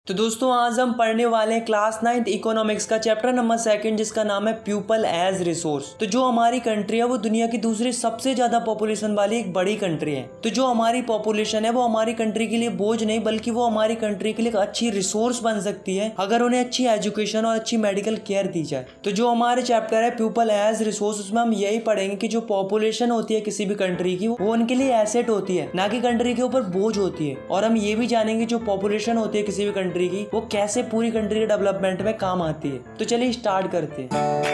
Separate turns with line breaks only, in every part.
तो दोस्तों आज हम पढ़ने वाले हैं क्लास 9th इकोनॉमिक्स का चैप्टर नंबर 2 जिसका नाम है पीपल एज रिसोर्स। तो जो हमारी कंट्री है वो दुनिया की दूसरी सबसे ज्यादा पॉपुलेशन वाली एक बड़ी कंट्री है। तो जो हमारी पॉपुलेशन है वो हमारी कंट्री के लिए बोझ नहीं बल्कि वो हमारी कंट्री के लिए एक अच्छी रिसोर्स बन सकती है अगर उन्हें अच्छी एजुकेशन और अच्छी मेडिकल केयर दी जाए। तो जो हमारे चैप्टर है पीपल एज रिसोर्स उसमें हम यही पढ़ेंगे कि जो पॉपुलेशन होती है किसी भी कंट्री की वो उनके लिए एसेट होती है ना कि कंट्री के ऊपर बोझ होती है। और हम ये भी जानेंगे जो पॉपुलेशन होती है किसी भी कंट्री की वो कैसे पूरी कंट्री के डेवलपमेंट में काम आती है। तो चलिए स्टार्ट करते हैं।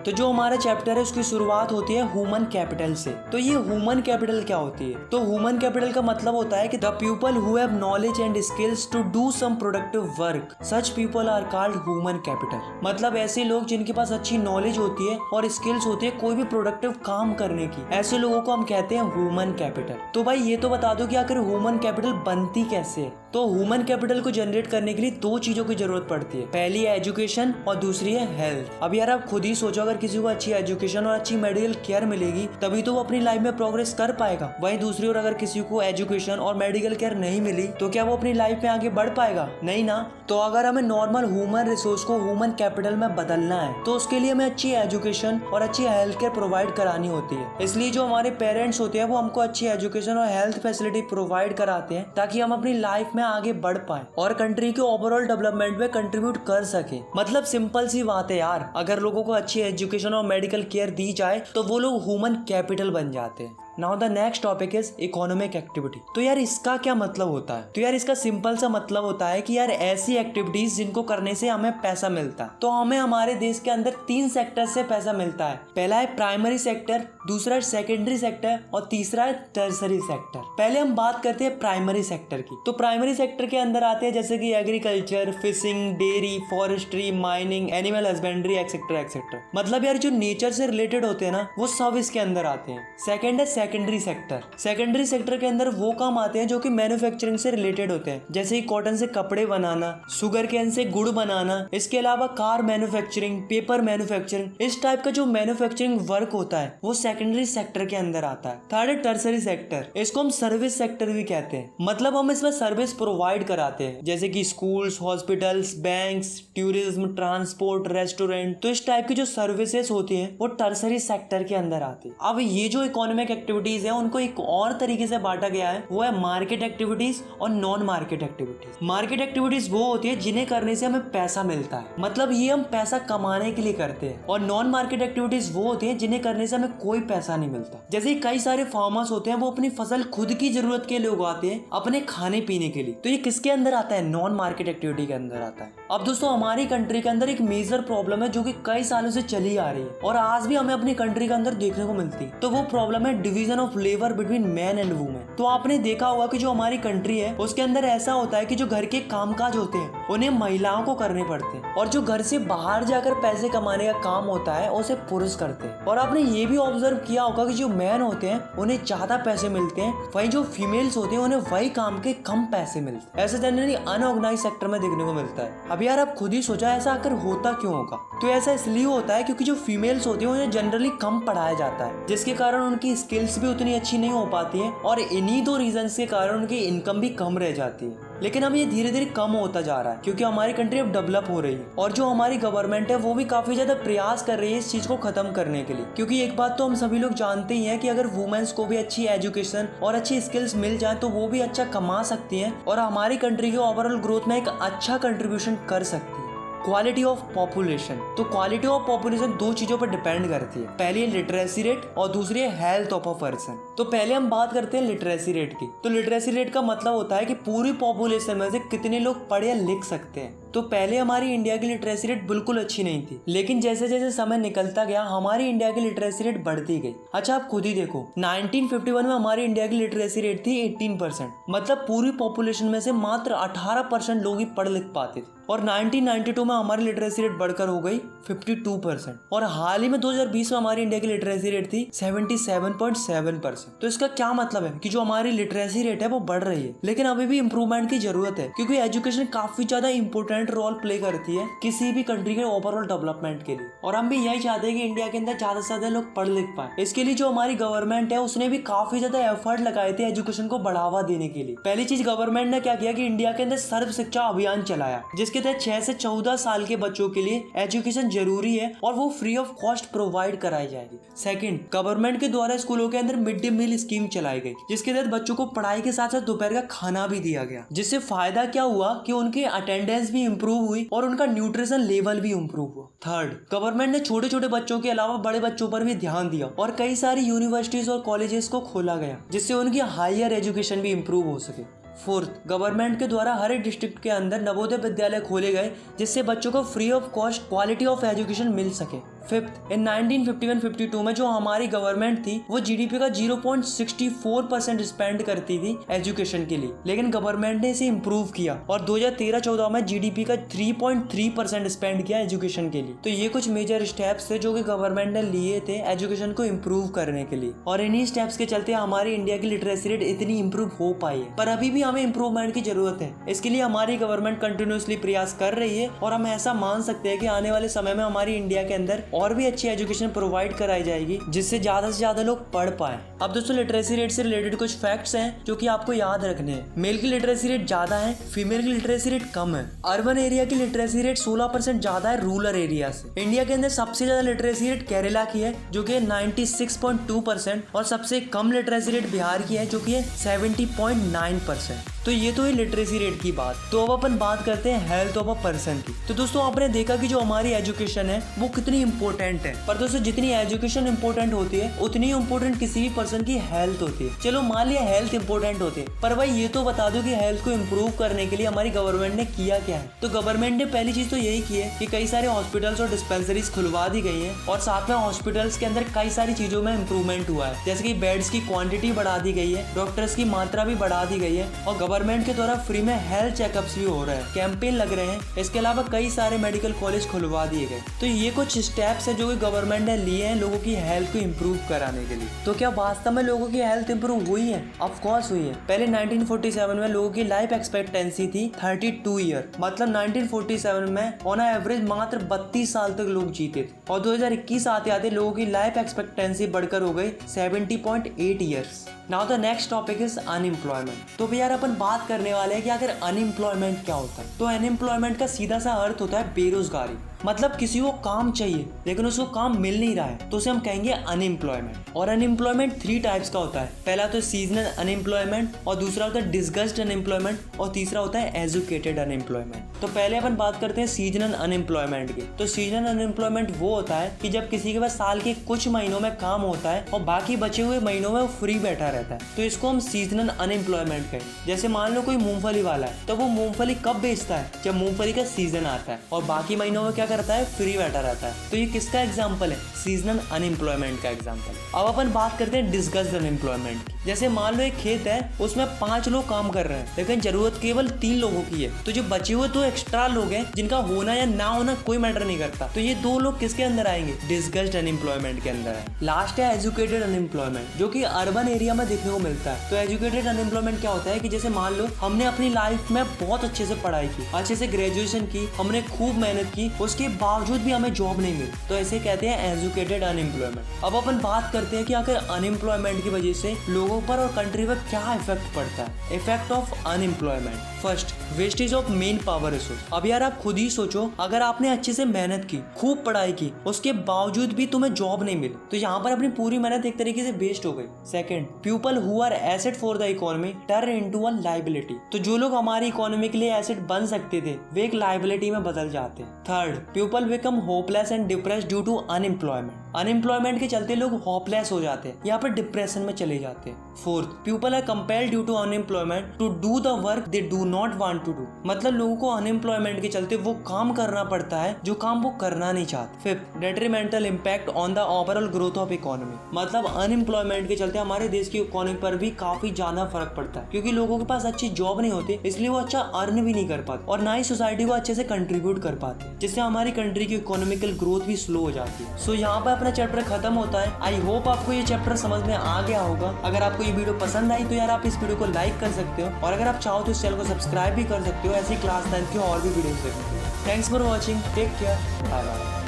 तो जो हमारा चैप्टर है उसकी शुरुआत होती है ह्यूमन कैपिटल से। तो ये ह्यूमन कैपिटल क्या होती है? तो ह्यूमन कैपिटल का मतलब होता है कि the people who have knowledge and skills to do some productive work, such people are called human capital. मतलब ऐसे लोग जिनके पास अच्छी नॉलेज होती है और स्किल्स होती है कोई भी प्रोडक्टिव काम करने की, ऐसे लोगों को हम कहते हैं ह्यूमन कैपिटल। तो भाई ये तो बता दो कि आखिर ह्यूमन कैपिटल बनती कैसे है? तो ह्यूमन कैपिटल को जनरेट करने के लिए दो चीजों की जरूरत पड़ती है, पहली है एजुकेशन और दूसरी है हेल्थ। अब यार आप खुद ही सोचो, अगर किसी को अच्छी एजुकेशन और अच्छी मेडिकल केयर मिलेगी तभी तो वो अपनी लाइफ में प्रोग्रेस कर पाएगा। वहीं दूसरी ओर अगर किसी को एजुकेशन और मेडिकल केयर नहीं मिली तो क्या वो अपनी लाइफ में आगे बढ़ पाएगा? नहीं ना। तो अगर हमें नॉर्मल ह्यूमन रिसोर्स को ह्यूमन कैपिटल में बदलना है तो उसके लिए हमें अच्छी एजुकेशन और अच्छी हेल्थ केयर प्रोवाइड करानी होती है। इसलिए जो हमारे पेरेंट्स होते हैं वो हमको अच्छी एजुकेशन और हेल्थ फैसिलिटी प्रोवाइड कराते हैं ताकि हम अपनी लाइफ में आगे बढ़ पाए और कंट्री के ओवरऑल डेवलपमेंट में कंट्रीब्यूट कर सके। मतलब सिंपल सी बात है यार, अगर लोगों को अच्छी एजुकेशन और मेडिकल केयर दी जाए तो वो लोग ह्यूमन कैपिटल बन जाते हैं। Now the next topic is economic activity. तो यार इसका क्या मतलब होता है? तो यार इसका सिंपल सा मतलब होता है कि यार ऐसी एक्टिविटीज जिनको करने से हमें पैसा मिलता है। तो हमें हमारे देश के अंदर 3 सेक्टर से पैसा मिलता है। पहला है प्राइमरी सेक्टर, दूसरा है सेकेंडरी सेक्टर और तीसरा है टर्सरी सेक्टर। पहले हम बात करते हैं प्राइमरी सेक्टर की। तो प्राइमरी सेक्टर के अंदर आते हैं जैसे कि agriculture, fishing, dairy, forestry, mining, animal husbandry etcetera etcetera. मतलब यार जो नेचर से रिलेटेड होते हैं ना वो सब इसके अंदर आते हैं। सेकेंड है सेकेंडरी सेक्टर। सेकेंडरी सेक्टर के अंदर वो काम आते हैं जो कि मैन्युफैक्चरिंग से रिलेटेड होते हैं, जैसे कि कॉटन से कपड़े बनाना, शुगर केन से गुड़ बनाना, इसके अलावा कार मैन्युफैक्चरिंग, पेपर मैन्युफैक्चरिंग, इस टाइप का जो मैन्युफैक्चरिंग वर्क होता है वो सेकेंडरी सेक्टर के अंदर आता है। थर्ड है टर्सरी सेक्टर, इसको हम सर्विस सेक्टर भी कहते हैं। मतलब हम इसमें सर्विस प्रोवाइड कराते हैं जैसे कि schools, hospitals, banks, tourism, transport, restaurant. तो इस टाइप की जो सर्विसेज होती है वो टर्सरी सेक्टर के अंदर आती है। अब ये जो इकोनॉमिक एक्टिविटीज है उनको एक और तरीके से बांटा गया है, वो है मार्केट एक्टिविटीज और non market activities. Market activities वो होती है जिन्हें करने से हमें पैसा मिलता है, मतलब ये हम पैसा कमाने के लिए करते हैं। और नॉन मार्केट एक्टिविटीज वो होती है जिन्हें करने से हमें कोई पैसा नहीं मिलता। जैसे कई सारे फार्मर्स होते हैं वो अपनी फसल खुद की जरूरत के लिए उगाते हैं, अपने खाने पीने के लिए। तो ये किसके अंदर आता है? नॉन मार्केट एक्टिविटी के अंदर आता है। अब दोस्तों हमारी कंट्री के अंदर एक मेजर प्रॉब्लम है जो कि कई सालों से चली आ रही है और आज भी हमें अपनी कंट्री के अंदर देखने को मिलती है। तो वो प्रॉब्लम है division of labour between man and women. तो आपने देखा होगा कि जो हमारी कंट्री है उसके अंदर ऐसा होता है कि जो घर के कामकाज होते हैं उन्हें महिलाओं को करने पड़ते हैं और जो घर से बाहर जाकर पैसे कमाने का काम होता है उसे पुरुष करते हैं। और आपने ये भी ऑब्जर्व किया होगा कि जो मैन होते हैं उन्हें ज्यादा पैसे मिलते हैं, वहीं जो फीमेल्स होते हैं उन्हें वही काम के कम पैसे मिलते हैं। ऐसा जनरली अनऑर्गेनाइज सेक्टर में देखने को मिलता है। अब यार आप खुद ही सोचा ऐसा आखिर होता क्यों होगा? तो ऐसा इसलिए होता है क्योंकि जो फीमेल्स होती है उन्हें जनरली कम पढ़ाया जाता है जिसके कारण उनकी स्किल्स भी उतनी अच्छी नहीं हो पाती है और इन्हीं 2 रीजंस के कारण उनकी इनकम भी कम रह जाती है। लेकिन अब ये धीरे धीरे कम होता जा रहा है क्योंकि हमारी कंट्री अब डेवलप हो रही है और जो हमारी गवर्नमेंट है वो भी काफी ज्यादा प्रयास कर रही है इस चीज को खत्म करने के लिए। क्योंकि एक बात तो हम सभी लोग जानते ही हैं कि अगर वुमेन्स को भी अच्छी एजुकेशन और अच्छी स्किल्स मिल जाए तो वो भी अच्छा कमा सकती हैं और हमारी कंट्री के ओवरऑल ग्रोथ में एक अच्छा कंट्रीब्यूशन कर सकती है। Quality of population. तो क्वालिटी ऑफ पॉपुलेशन 2 चीजों पर डिपेंड करती है, पहली है लिटरेसी रेट और दूसरी है हेल्थ ऑफ अ पर्सन। तो पहले हम बात करते हैं लिटरेसी रेट की। तो लिटरेसी रेट का मतलब होता है कि पूरी पॉपुलेशन में से कितने लोग पढ़ या लिख सकते हैं। तो पहले हमारी इंडिया की लिटरेसी रेट बिल्कुल अच्छी नहीं थी, लेकिन जैसे जैसे समय निकलता गया हमारी इंडिया की लिटरेसी रेट बढ़ती गई। अच्छा आप खुद ही देखो 1951 में हमारी इंडिया की लिटरेसी रेट थी 18%, मतलब पूरी पॉपुलेशन में से मात्र 18% लोग ही पढ़ लिख पाते थे। और 1992 में हमारी लिटरेसी रेट बढ़कर हो गई 52% और हाल ही में 2020 में हमारी इंडिया की लिटरेसी रेट थी 77.7%। तो इसका क्या मतलब है कि जो हमारी लिटरेसी रेट है वो बढ़ रही है, लेकिन अभी भी इम्प्रूवमेंट की जरूरत है क्योंकि एजुकेशन काफी ज्यादा इंपॉर्टेंट इम्पोर्टेंट रोल प्ले करती है किसी भी कंट्री के ओवरऑल डेवलपमेंट के लिए। और हम भी यही चाहते हैं कि इंडिया के अंदर ज्यादा से ज्यादा लोग पढ़ लिख पाए। इसके लिए जो हमारी गवर्नमेंट है उसने भी काफी ज्यादा एफर्ट लगाए थे एजुकेशन को बढ़ावा देने के लिए। पहली चीज गवर्नमेंट ने क्या किया कि इंडिया के अंदर सर्व शिक्षा अभियान चलाया, जिसके तहत 6 से 14 साल के बच्चों के लिए एजुकेशन जरूरी है और वो फ्री ऑफ कॉस्ट प्रोवाइड कराई जाएगी। सेकंड, गवर्नमेंट के द्वारा स्कूलों के अंदर मिड डे मील स्कीम चलाई गई, जिसके तहत बच्चों को पढ़ाई के साथ साथ दोपहर का खाना भी दिया गया, जिससे फायदा क्या हुआ कि उनकी अटेंडेंस भी इंप्रूव हुई और उनका न्यूट्रिशन लेवल भी इंप्रूव हुआ। थर्ड, गवर्नमेंट ने छोटे छोटे बच्चों के अलावा बड़े बच्चों पर भी ध्यान दिया और कई सारी यूनिवर्सिटीज और कॉलेजेस को खोला गया, जिससे उनकी हायर एजुकेशन भी इंप्रूव हो सके। फोर्थ, गवर्नमेंट के द्वारा हर एक डिस्ट्रिक्ट के अंदर नवोदय विद्यालय खोले गए, जिससे बच्चों को free of cost quality of education मिल सके। फिफ्थ, इन 1951-52 में जो हमारी गवर्नमेंट थी वो जीडीपी का 0.64% स्पेंड करती थी एजुकेशन के लिए, लेकिन गवर्नमेंट ने इसे इम्प्रूव किया और 2013-14 में जीडीपी का 3.3% स्पेंड किया एजुकेशन के लिए। तो ये कुछ मेजर स्टेप्स थे जो कि गवर्नमेंट ने लिए थे एजुकेशन को इम्प्रूव करने के लिए, और इन्हीं स्टेप्स के चलते हमारी इंडिया की लिटरेसी रेट इतनी इम्प्रूव हो पाई है। पर अभी भी हमें इम्प्रूवमेंट की जरूरत है। इसके लिए हमारी गवर्नमेंट कंटिन्यूसली प्रयास कर रही है और हम ऐसा मान सकते हैं कि आने वाले समय में हमारी इंडिया के अंदर और भी अच्छी एजुकेशन प्रोवाइड कराई जाएगी, जिससे ज्यादा से ज्यादा लोग पढ़ पाए। अब दोस्तों, लिटरेसी रेट से रिलेटेड कुछ फैक्ट्स हैं जो कि आपको याद रखने हैं। मेल की लिटरेसी रेट ज्यादा है, फीमेल की लिटरेसी रेट कम है। अर्बन एरिया की लिटरेसी रेट 16% ज्यादा है रूरल एरिया से। इंडिया के अंदर सबसे ज्यादा लिटरेसी रेट केरला की है जो कि 96.2%, और सबसे कम लिटरेसी रेट बिहार की है जो कि है 70.9%। तो ये तो है लिटरेसी रेट की बात। तो अब अपन बात करते हैं हेल्थ ऑफ अ पर्सन की। तो दोस्तों, आपने देखा कि जो हमारी एजुकेशन है वो कितनी इंपॉर्टेंट है, पर दोस्तों जितनी एजुकेशन इंपॉर्टेंट होती है उतनी इंपॉर्टेंट किसी भी पर्सन की हेल्थ होती है। चलो मान लिया हेल्थ इंपॉर्टेंट होती है, पर भाई ये तो बता दो कि हेल्थ को इम्प्रूव करने के लिए हमारी गवर्नमेंट ने किया क्या है। तो गवर्नमेंट ने पहली चीज तो यही की है कि कई सारे हॉस्पिटल्स और डिस्पेंसरीज खुलवा दी गई है, और साथ में हॉस्पिटल्स के अंदर कई सारी चीजों में इंप्रूवमेंट हुआ है, जैसे कि बेड्स की क्वांटिटी बढ़ा दी गई है, डॉक्टर्स की मात्रा भी बढ़ा दी गई है, और गवर्नमेंट के द्वारा फ्री में हेल्थ चेकअप्स भी हो रहे हैं, कैंपेन लग रहे हैं। इसके अलावा कई सारे मेडिकल कॉलेज खुलवा दिए गए। तो ये कुछ स्टेप्स है जो कि गवर्नमेंट ने लिए हैं लोगों की हेल्थ को इम्प्रूव कराने के लिए। तो क्या वास्तव में लोगों की हेल्थ इंप्रूव हुई है? ऑफ कोर्स हुई है। पहले 1947 में लोगों की लाइफ एक्सपेक्टेंसी थी 32 ईयर, मतलब 1947 में ऑन एवरेज मात्र 32 साल तक लोग जीते थे, और 2021 आते आते लोगों की लाइफ एक्सपेक्टेंसी बढ़कर हो गई 70.8 years. Now the next topic is unemployment. तो यार अपन बात करने वाले हैं कि अगर अनएम्प्लॉयमेंट क्या होता है। तो अनएम्प्लॉयमेंट का सीधा सा अर्थ होता है बेरोजगारी, मतलब किसी को काम चाहिए लेकिन उसको काम मिल नहीं रहा है, तो उसे हम कहेंगे अनएम्प्लॉयमेंट। और अनएम्प्लॉयमेंट 3 टाइप्स का होता है। पहला तो सीजनल अनएम्प्लॉयमेंट, और दूसरा होता है डिस्गस्ड अनएम्प्लॉयमेंट, और तीसरा होता है एजुकेटेड अनएम्प्लॉयमेंट। तो पहले अपन बात करते हैं सीजनल अनएम्प्लॉयमेंट की। तो सीजनल अनएम्प्लॉयमेंट वो होता है कि जब किसी के पास साल के कुछ महीनों में काम होता है और बाकी बचे हुए महीनों में वो फ्री बैठा रहता है, तो इसको हम सीजनल अनएम्प्लॉयमेंट कहें। जैसे मान लो कोई मूंगफली वाला है, तो वो मूंगफली कब बेचता है? जब मूंगफली का सीजन आता है, और बाकी महीनों में क्या करता है? फ्री बैठा रहता है। तो ये किसका एग्जाम्पल है? सीजनल अनएम्प्लॉयमेंट का एग्जाम्पल। अब अपन बात करते हैं डिस्गस्ड अनएम्प्लॉयमेंट की। जैसे मान लो एक खेत है, उसमें 5 लोग काम कर रहे हैं, लेकिन जरूरत केवल 3 लोगों की है, तो जो बचे हुए 2 एक्स्ट्रा लोग हैं जिनका होना या ना होना कोई मैटर नहीं करता, तो ये 2 लोग किसके अंदर आएंगे? डिस्गस्ड अनएम्प्लॉयमेंट के अंदर है। लास्ट है एजुकेटेड अनएम्प्लॉयमेंट, जो कि अर्बन एरिया में देखने को मिलता है। तो एजुकेटेड अनएम्प्लॉयमेंट क्या होता है कि जैसे मान लो हमने अपनी लाइफ में बहुत अच्छे से पढ़ाई की, अच्छे से ग्रेजुएशन की, हमने खूब मेहनत की, उसके बावजूद भी हमें जॉब नहीं मिली, तो ऐसे कहते हैं एजुकेटेड अनएम्प्लॉयमेंट। अब अपन बात करते हैं कि अगर अनएम्प्लॉयमेंट की वजह से लोगों पर और कंट्री पर क्या इफेक्ट पड़ता है। Effect of unemployment. First, wastage of main power resource. अब यार आप खुद ही सोचो, अगर आपने अच्छे से मेहनत की, खूब पढ़ाई की, उसके बावजूद भी तुम्हें जॉब नहीं मिली, तो यहाँ पर अपनी पूरी मेहनत एक तरीके से वेस्ट हो गई। Second, people who are asset for the economy turn into a liability. तो जो लोग हमारी इकोनॉमी के लिए एसेट बन सकते थे वे एक लायबिलिटी में बदल जाते हैं। Third, people become hopeless and depressed due to unemployment. Unemployment के चलते लोग होपलेस हो जाते हैं, यहाँ पर डिप्रेशन में चले जाते हैं। Fourth, people are compelled due to unemployment to do the work they do not want to do. मतलब लोगों को अनएम्प्लॉयमेंट के चलते वो काम करना पड़ता है जो काम वो करना नहीं चाहते। Fifth, detrimental impact on the overall growth of economy. मतलब अनएम्प्लॉयमेंट के चलते हमारे देश की इकोनॉमी पर भी काफी ज्यादा फर्क पड़ता है, क्योंकि लोगों के पास अच्छी जॉब नहीं होती, इसलिए वो अच्छा अर्न भी नहीं कर पाते और ना ही सोसाइटी को अच्छे से कंट्रीब्यूट कर पाते, जिससे हमारी कंट्री की इकोनॉमिकल ग्रोथ भी स्लो हो जाती है। सो यहाँ पर अपना चैप्टर खत्म होता है। आई होप आपको ये चैप्टर समझ में आ गया होगा। अगर आपको ये वीडियो पसंद आई तो यार आप इस वीडियो को लाइक कर सकते हो, और अगर आप चाहो तो इस चैनल को सब्सक्राइब भी कर सकते हो ऐसी क्लास 9 की और भी वीडियोस देखने के लिए। Thanks for watching, take care, bye bye.